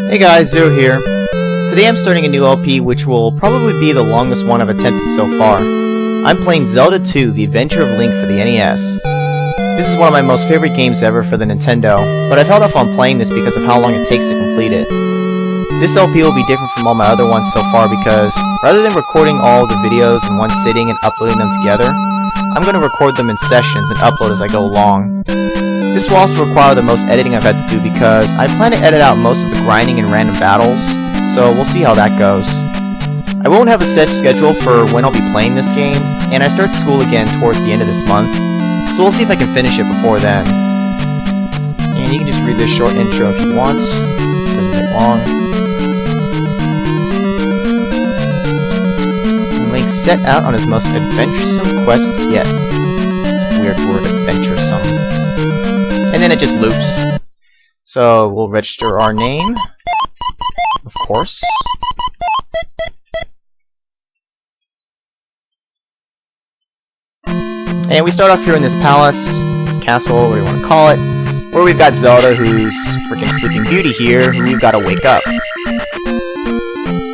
Hey guys, Zero here. Today I'm starting a new LP which will probably be the longest one I've attempted so far. I'm playing Zelda II, The Adventure of Link for the NES. This is one of my most favorite games ever for the Nintendo, but I've held off on playing this because of how long it takes to complete it. This LP will be different from all my other ones so far because, rather than recording all the videos in one sitting and uploading them together, I'm going to record them in sessions and upload as I go along. This will also require the most editing I've had to do because I plan to edit out most of the grinding and random battles, so we'll see how that goes. I won't have a set schedule for when I'll be playing this game, and I start school again towards the end of this month, so we'll see if I can finish it before then. And you can just read this short intro if you want. It doesn't take long. Link set out on his most adventuresome quest yet. It's a weird word, adventuresome. And then it just loops. So we'll register our name, of course. And we start off here in this palace, this castle, whatever you want to call it, where we've got Zelda, who's freaking Sleeping Beauty here, who we've got to wake up.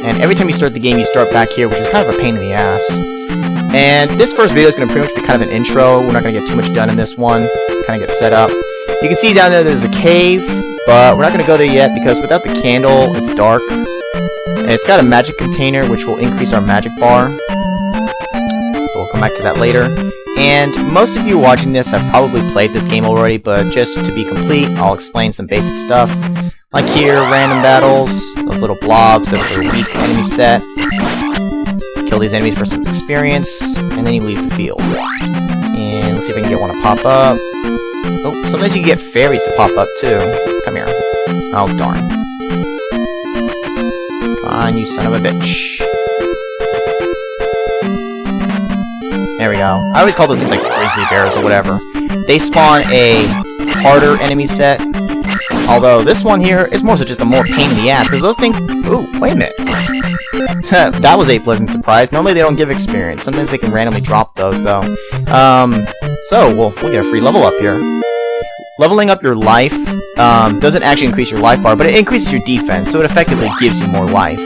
And every time you start the game, you start back here, which is kind of a pain in the ass. And this first video is going to pretty much be kind of an intro. We're not going to get too much done in this one. Kind of get set up. You can see down there there's a cave, but we're not going to go there yet because without the candle, it's dark. And it's got a magic container, which will increase our magic bar. We'll come back to that later. And most of you watching this have probably played this game already, but just to be complete, I'll explain some basic stuff. Like here, random battles, those little blobs that are a weak enemy set. Kill these enemies for some experience, and then you leave the field. And let's see if I can get one to pop up. Oh, sometimes you can get fairies to pop up too. Come here. Oh, darn. Come on, you son of a bitch. There we go. I always call those things like grizzly bears or whatever. They spawn a harder enemy set. Although this one here is more so just a more pain in the ass, because those things... Ooh, wait a minute. That was a pleasant surprise. Normally they don't give experience. Sometimes they can randomly drop those, though. So, we'll get a free level up here. Leveling up your life doesn't actually increase your life bar, but it increases your defense, so it effectively gives you more life.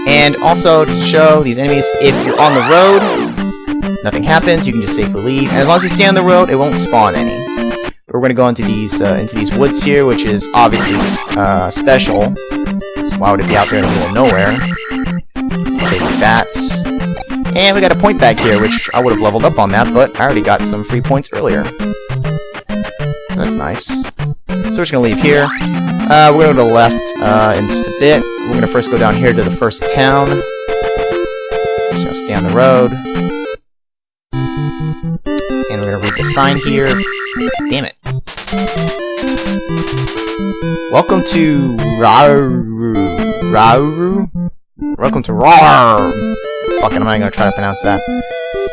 And also, to show these enemies, if you're on the road, nothing happens, you can just safely leave. And as long as you stay on the road, it won't spawn any. But we're going to go into these woods here, which is obviously special. So why would it be out there in the middle of nowhere? Take these bats. And we got a point back here, which I would have leveled up on that, but I already got some free points earlier. So that's nice. So we're just going to leave here. We're going to go to the left in just a bit. We're going to first go down here to the first town. Just going to stay on the road. And we're going to read the sign here. Damn it. Welcome to Rauru? Welcome to Rar! Fuck it, I'm not even gonna try to pronounce that.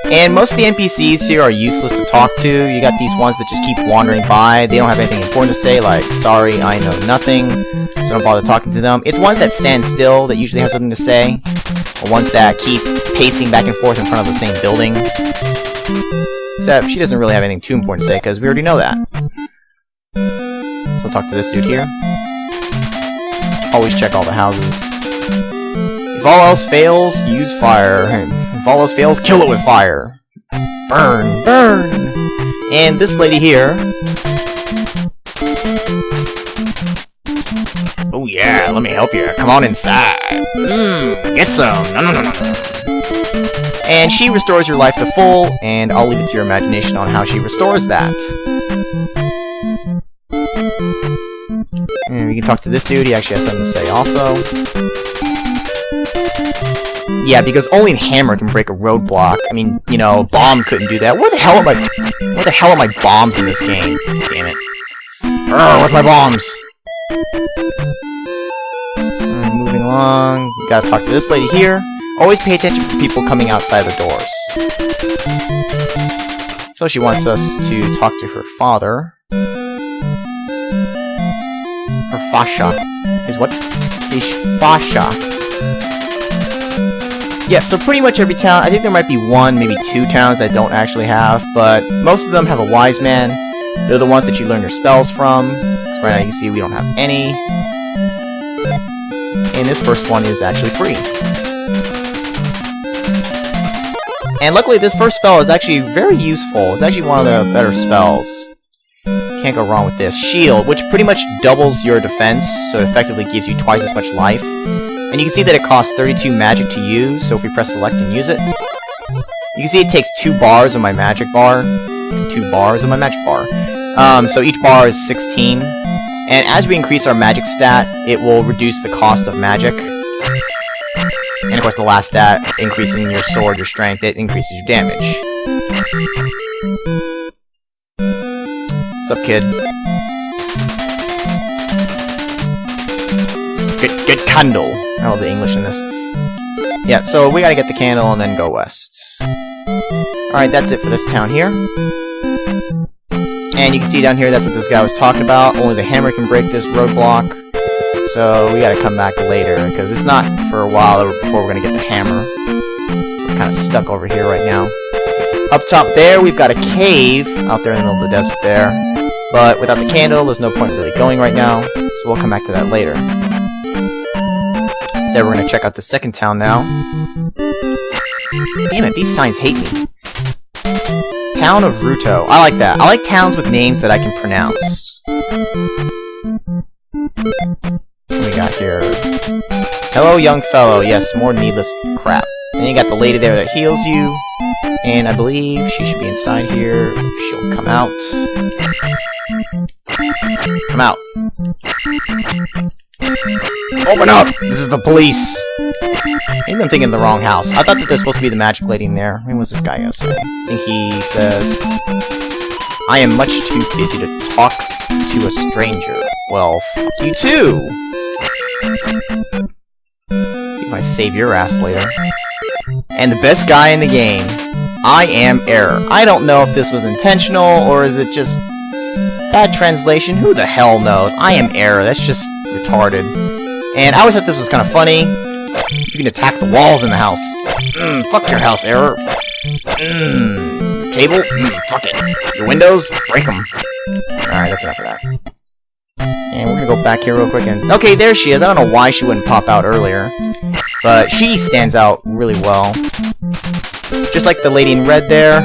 And most of the NPCs here are useless to talk to. You got these ones that just keep wandering by. They don't have anything important to say, like, sorry, I know nothing, so don't bother talking to them. It's ones that stand still that usually have something to say, or ones that keep pacing back and forth in front of the same building. Except, she doesn't really have anything too important to say, because we already know that. So we'll talk to this dude here. Always check all the houses. If all else fails, use fire. If all else fails, kill it with fire. Burn! Burn! And this lady here... Oh yeah, let me help you. Come on inside. Get some. No. And she restores your life to full, and I'll leave it to your imagination on how she restores that. And we can talk to this dude, he actually has something to say also. Yeah, because only hammer can break a roadblock. I mean, you know, bomb couldn't do that. Where the hell are my bombs in this game? Damn it. Where's my bombs? Moving along, we gotta talk to this lady here. Always pay attention for people coming outside the doors. So she wants us to talk to her father. Her fascia. Is what? Is fascia. Yeah, so pretty much every town, I think there might be one, maybe two towns that don't actually have, but most of them have a wise man. They're the ones that you learn your spells from. So right now you can see we don't have any. and this first one is actually free. And luckily, this first spell is actually very useful. It's actually one of the better spells. Can't go wrong with this. Shield, which pretty much doubles your defense, so it effectively gives you twice as much life. And you can see that it costs 32 magic to use, so if we press select and use it, you can see it takes 2 bars of my magic bar, and 2 bars of my magic bar. So each bar is 16. And as we increase our magic stat, it will reduce the cost of magic. And of course the last stat, increasing your sword, your strength, it increases your damage. What's up, kid? Get candle. I love the English in this. Yeah, so we gotta get the candle and then go west. Alright, that's it for this town here. And you can see down here, that's what this guy was talking about. Only the hammer can break this roadblock. So we gotta come back later, because it's not for a while before we're gonna get the hammer. So we're kind of stuck over here right now. Up top there, we've got a cave out there in the middle of the desert there. But without the candle, there's no point really going right now. So we'll come back to that later. Instead, we're gonna check out the second town now. Damn it, these signs hate me. Town of Ruto. I like that. I like towns with names that I can pronounce. What we got here? Hello, young fellow. Yes, more needless crap. And you got the lady there that heals you. And I believe she should be inside here. She'll come out. Come out. Open up! This is the police! Maybe I'm thinking of the wrong house. I thought that there's supposed to be the magic lady in there. I mean, what's this guy gonna say? I think he says, I am much too busy to talk to a stranger. Well, fuck you too! See if I save your ass later. And the best guy in the game. I am Error. I don't know if this was intentional, or is it just bad translation? Who the hell knows? I am Error. That's just retarded. And I always thought this was kind of funny. You can attack the walls in the house. Fuck your house, Error. Your table? Fuck it. Your windows? Break them. Alright, that's enough of that. And we're gonna go back here real quick and... Okay, there she is. I don't know why she wouldn't pop out earlier. But she stands out really well. Just like the lady in red there,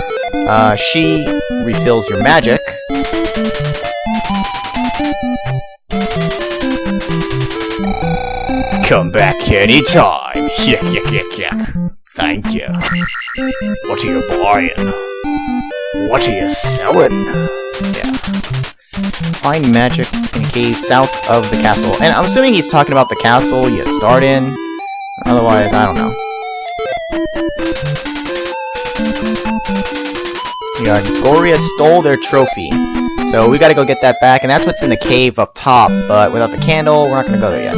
she refills your magic. Come back anytime. Yuck, yuck, yuck, yuck. Thank you. What are you buying? What are you selling? Yeah. Find magic in a cave south of the castle. And I'm assuming he's talking about the castle you start in. Otherwise, I don't know. Yeah, Goria stole their trophy. So we gotta go get that back, and that's what's in the cave up top. But without the candle, we're not gonna go there yet.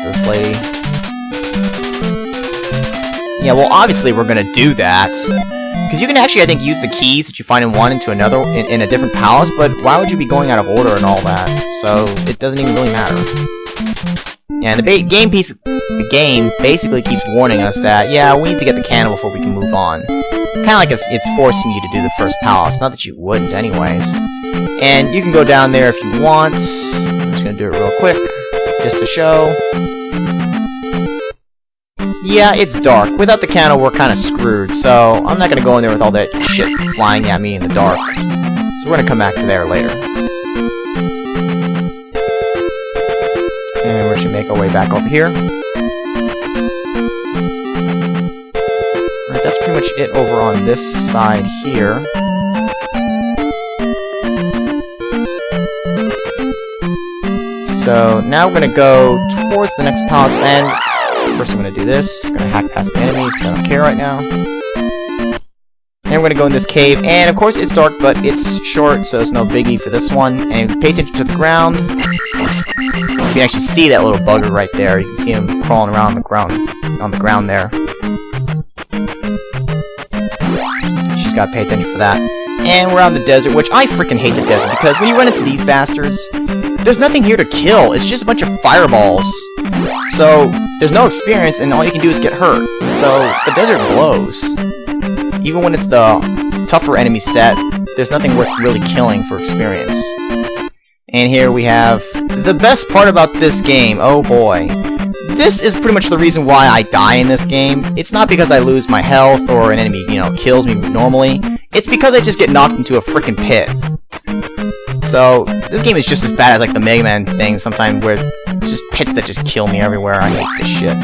This lady. Yeah, well, obviously we're gonna do that. Because you can actually, I think, use the keys that you find in one into another in a different palace, but why would you be going out of order and all that? So it doesn't even really matter. Yeah, and the game basically keeps warning us that, yeah, we need to get the candle before we can move on. Kind of like it's forcing you to do the first palace, not that you wouldn't anyways. And you can go down there if you want. I'm just gonna do it real quick, just to show. Yeah, it's dark. Without the candle, we're kind of screwed, so I'm not gonna go in there with all that shit flying at me in the dark. So we're gonna come back to there later. And we should make our way back over here. Alright, that's pretty much it over on this side here. So now we're gonna go towards the next palace, and first I'm gonna do this. I'm gonna hack past the enemies, so I don't care right now. And we're gonna go in this cave, and of course it's dark, but it's short, so it's no biggie for this one. And pay attention to the ground. You can actually see that little bugger right there. You can see him crawling around on the ground there. She's got to pay attention for that. And we're on the desert, which I freaking hate the desert, because when you run into these bastards, there's nothing here to kill. It's just a bunch of fireballs. So there's no experience, and all you can do is get hurt. So the desert blows. Even when it's the tougher enemy set, there's nothing worth really killing for experience. And here we have the best part about this game. Oh boy. This is pretty much the reason why I die in this game. It's not because I lose my health or an enemy, kills me normally. It's because I just get knocked into a freaking pit. So, this game is just as bad as like the Mega Man thing sometimes, where it's just pits that just kill me everywhere. I hate this shit.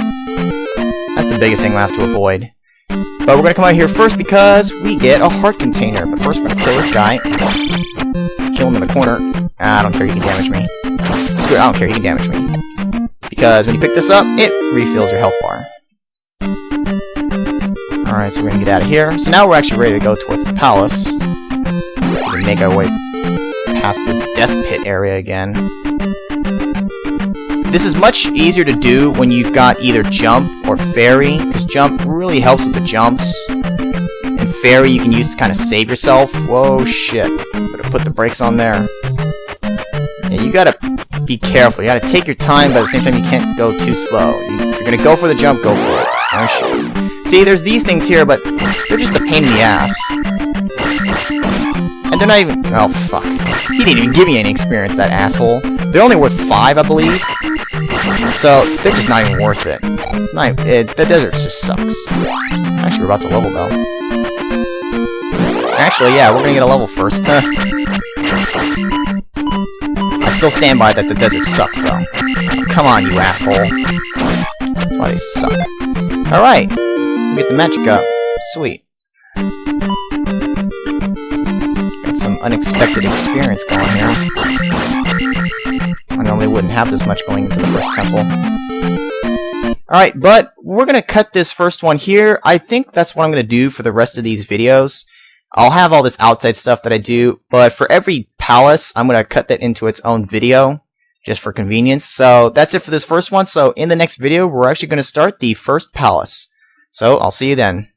That's the biggest thing we have to avoid. But we're gonna come out here first because we get a heart container. But first we're gonna kill this guy. Kill him in the corner. I don't care, you can damage me. Screw it, I don't care, you can damage me. Because when you pick this up, it refills your health bar. Alright, so we're gonna get out of here. So now we're actually ready to go towards the palace. We can make our way past this death pit area again. This is much easier to do when you've got either jump or fairy, because jump really helps with the jumps. And fairy you can use to kind of save yourself. Whoa, shit. Better put the brakes on there. Yeah, you gotta be careful. You gotta take your time, but at the same time you can't go too slow. If you're gonna go for the jump, go for it. Oh shit. See, there's these things here, but they're just a pain in the ass. And they're not even... Oh, fuck. He didn't even give me any experience, that asshole. They're only worth 5, I believe. So, they're just not even worth it. It's not... the desert just sucks. Actually, we're about to level, though. Actually, yeah, we're gonna get a level first. I still stand by that the desert sucks, though. Come on, you asshole. That's why they suck. Alright. We get the magic up. Sweet. Got some unexpected experience going here. I normally wouldn't have this much going into the first temple. Alright, but we're gonna cut this first one here. I think that's what I'm gonna do for the rest of these videos. I'll have all this outside stuff that I do, but for every palace, I'm going to cut that into its own video, just for convenience. So that's it for this first one. So in the next video, we're actually going to start the first palace. So I'll see you then.